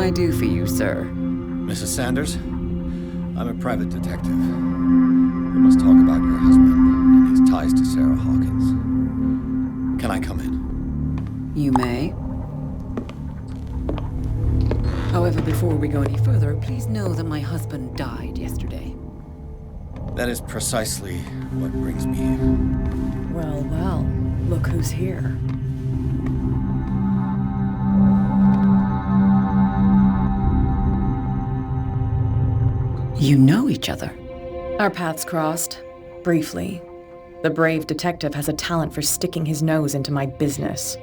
I do for you, sir? Mrs. Sanders, I'm a private detective. We must talk about your husband and his ties to Sarah Hawkins. Can I come in? You may. However, before we go any further, please know that my husband died yesterday. That is precisely what brings me here. Well, well, look who's here. You know each other. Our paths crossed, briefly. The brave detective has a talent for sticking his nose into my business.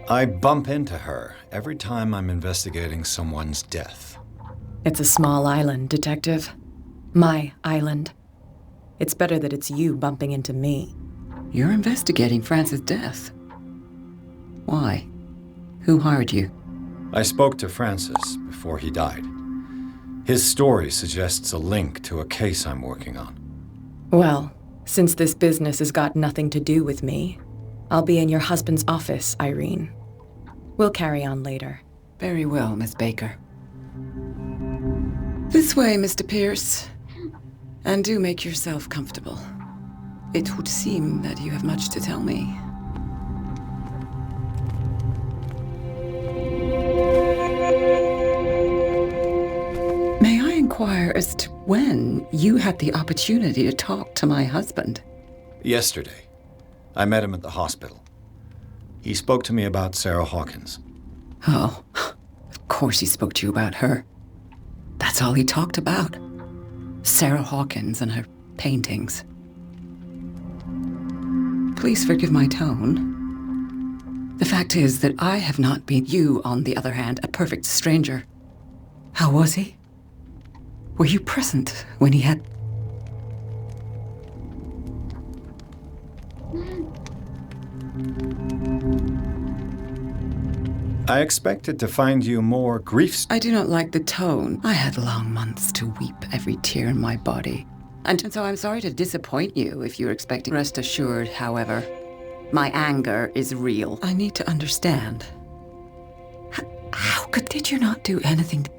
I bump into her every time I'm investigating someone's death. It's a small island, detective. My island. It's better that it's you bumping into me. You're investigating Francis' death. Why? Who hired you? I spoke to Francis before he died. His story suggests a link to a case I'm working on. Well, since this business has got nothing to do with me, I'll be in your husband's office, Irene. We'll carry on later. Very well, Miss Baker. This way, Mr. Pierce. And do make yourself comfortable. It would seem that you have much to tell me. May I inquire as to when you had the opportunity to talk to my husband? Yesterday, I met him at the hospital. He spoke to me about Sarah Hawkins. Oh, of course he spoke to you about her. That's all he talked about. Sarah Hawkins and her paintings. Please forgive my tone. The fact is that I have not been, you, on the other hand, a perfect stranger. How was he? Were you present when he had... I expected to find you more grief... I do not like the tone. I had long months to weep every tear in my body. And so I'm sorry to disappoint you if you're expecting... Rest assured, however, my anger is real. I need to understand. Did you not do anything to...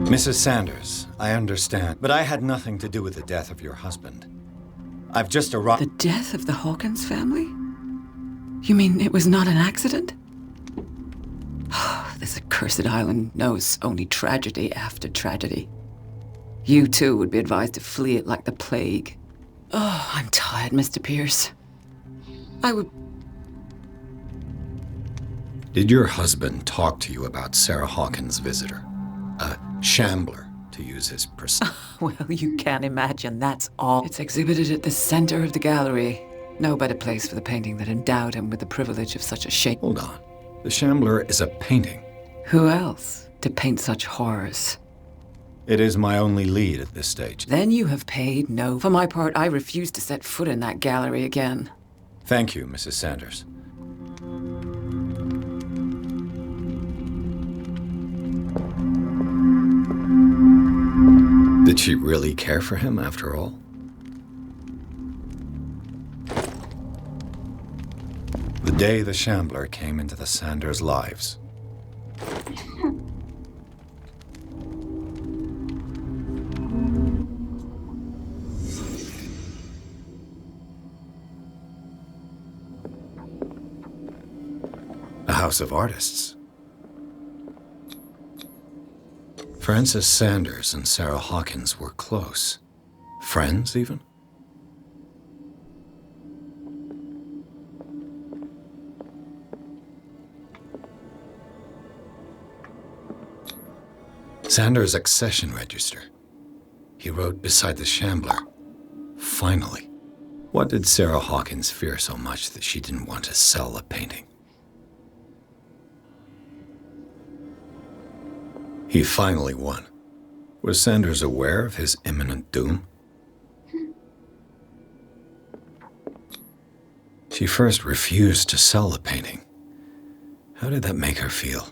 Mrs. Sanders, I understand, but I had nothing to do with the death of your husband. I've just arrived... The death of the Hawkins family? You mean it was not an accident? This accursed island knows only tragedy after tragedy. You too would be advised to flee it like the plague. Oh, I'm tired, Mr. Pierce. I would... Did your husband talk to you about Sarah Hawkins' visitor? A shambler, to use his precise... Well, you can't imagine, that's all. It's exhibited at the center of the gallery. No better place for the painting that endowed him with the privilege of such a shape. Hold on. The shambler is a painting. Who else to paint such horrors? It is my only lead at this stage. Then you have paid no... For my part, I refuse to set foot in that gallery again. Thank you, Mrs. Sanders. Did she really care for him after all? The day the shambler came into the Sanders' lives. A house of artists. Francis Sanders and Sarah Hawkins were close. Friends, even? Sanders' accession register. He wrote beside the shambler, "Finally." What did Sarah Hawkins fear so much that she didn't want to sell the painting? He finally won. Was Sanders aware of his imminent doom? She first refused to sell the painting. How did that make her feel?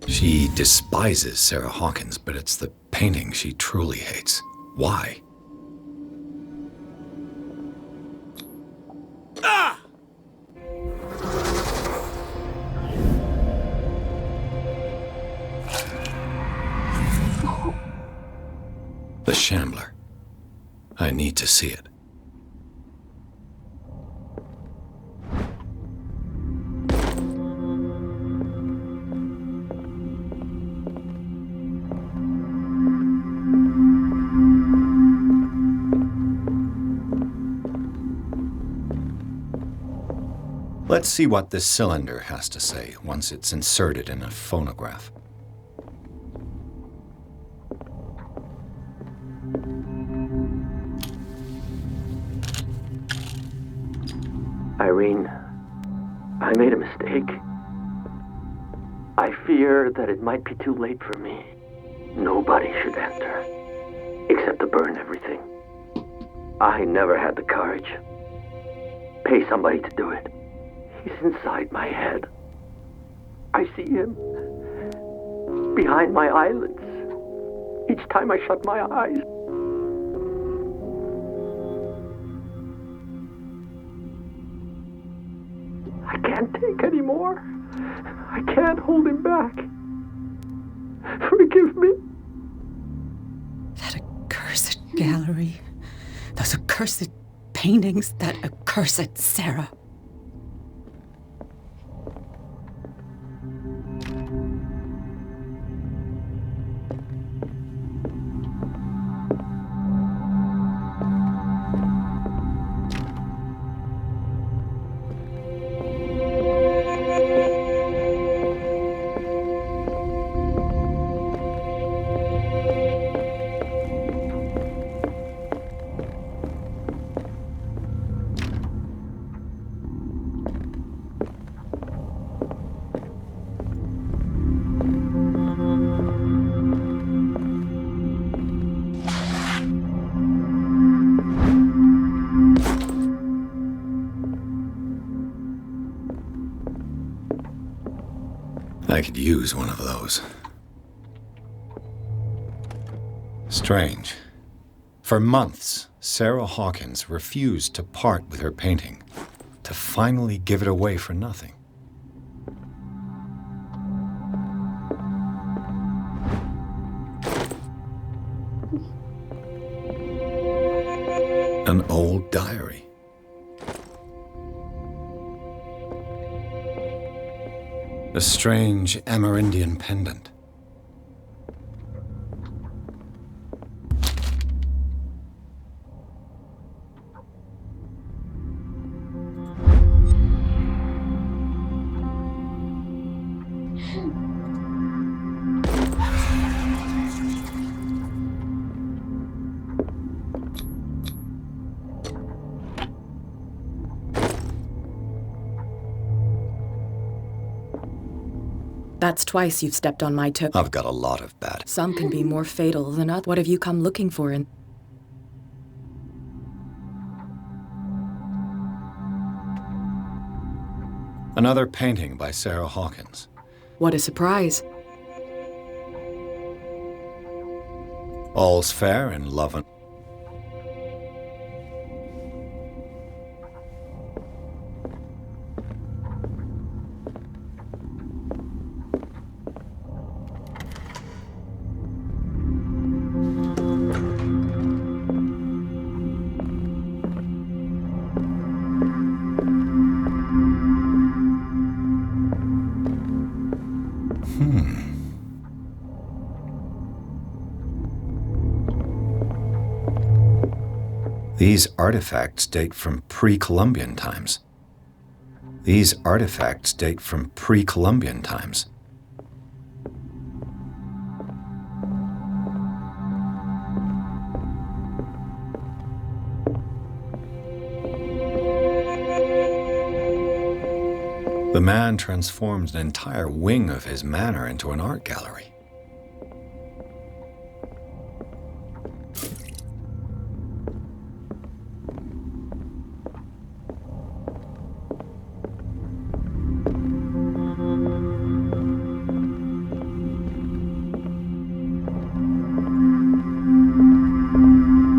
She despises Sarah Hawkins, but it's the painting she truly hates. Why? Ah! The Shambler. I need to see it. Let's see what this cylinder has to say once it's inserted in a phonograph. Irene, I made a mistake. I fear that it might be too late for me. Nobody should enter, except to burn everything. I never had the courage. Pay somebody to do it. He's inside my head. I see him behind my eyelids each time I shut my eyes. I can't take any more. I can't hold him back. Forgive me. That accursed gallery. Those accursed paintings. That accursed Sarah. I could use one of those. Strange. For months, Sarah Hawkins refused to part with her painting, to finally give it away for nothing. An old diary. A strange Amerindian pendant. That's twice you've stepped on my toe. I've got a lot of bad. Some can be more fatal than others. What have you come looking for in... Another painting by Sarah Hawkins. What a surprise. All's fair in love and... These artifacts date from pre-Columbian times. These artifacts date from pre-Columbian times. The man transformed an entire wing of his manor into an art gallery.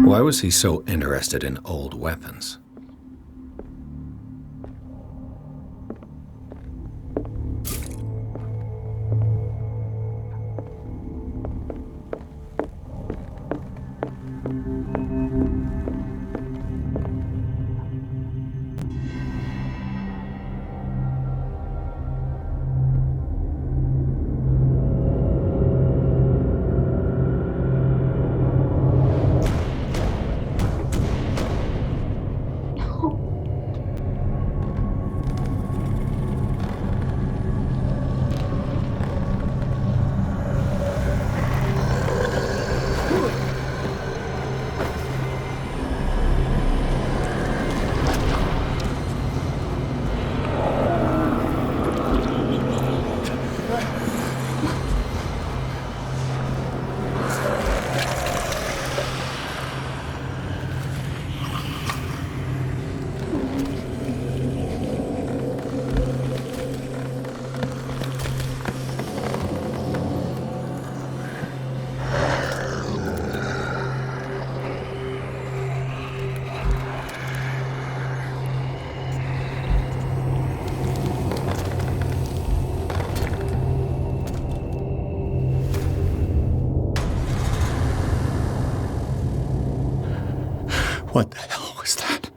Why was he so interested in old weapons? What the hell was that?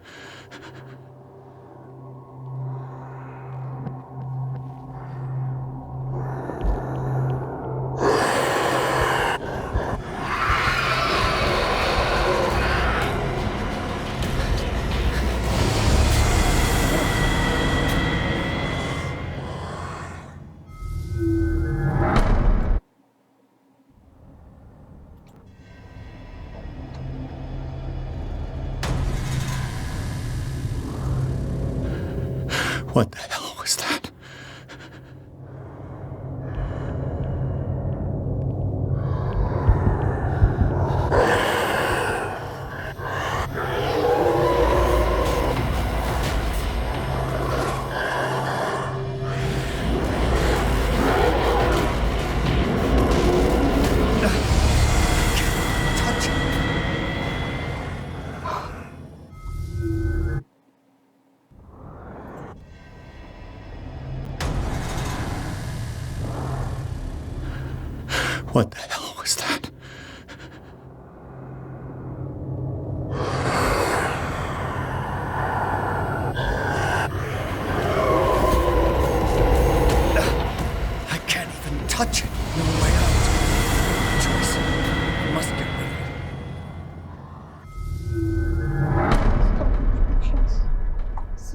What the hell was that? What the hell was that? I can't even touch it.